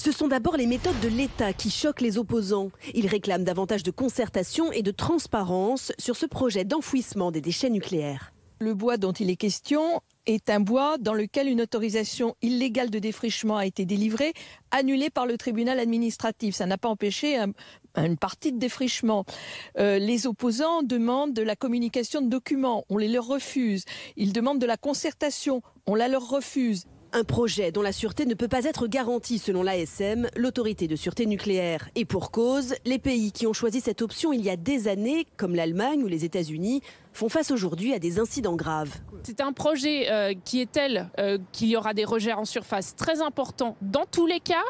Ce sont d'abord les méthodes de l'État qui choquent les opposants. Ils réclament davantage de concertation et de transparence sur ce projet d'enfouissement des déchets nucléaires. Le bois dont il est question est un bois dans lequel une autorisation illégale de défrichement a été délivrée, annulée par le tribunal administratif. Ça n'a pas empêché une partie de défrichement. Les opposants demandent de la communication de documents, on les leur refuse. Ils demandent de la concertation, on la leur refuse. Un projet dont la sûreté ne peut pas être garantie selon l'ASM, l'autorité de sûreté nucléaire. Et pour cause, les pays qui ont choisi cette option il y a des années, comme l'Allemagne ou les États-Unis, font face aujourd'hui à des incidents graves. C'est un projet qui est tel qu'il y aura des rejets en surface très importants dans tous les cas,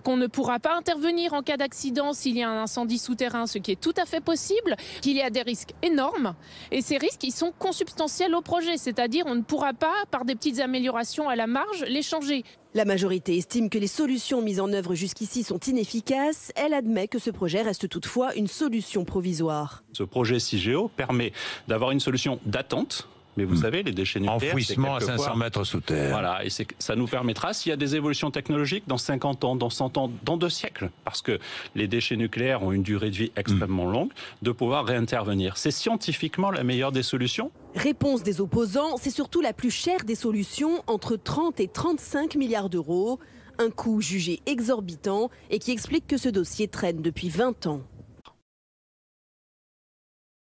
qu'on ne pourra pas intervenir en cas d'accident s'il y a un incendie souterrain, ce qui est tout à fait possible, qu'il y a des risques énormes. Et ces risques, ils sont consubstantiels au projet, c'est-à-dire on ne pourra pas, par des petites améliorations à la marge, les changer. La majorité estime que les solutions mises en œuvre jusqu'ici sont inefficaces. Elle admet que ce projet reste toutefois une solution provisoire. Ce projet CIGEO permet d'avoir une solution d'attente. Mais vous savez, les déchets nucléaires... Enfouissement à 500 mètres sous terre. Voilà, et ça nous permettra, s'il y a des évolutions technologiques, dans 50 ans, dans 100 ans, dans 2 siècles, parce que les déchets nucléaires ont une durée de vie extrêmement longue, de pouvoir réintervenir. C'est scientifiquement la meilleure des solutions. Réponse des opposants, c'est surtout la plus chère des solutions, entre 30 et 35 milliards d'euros. Un coût jugé exorbitant et qui explique que ce dossier traîne depuis 20 ans.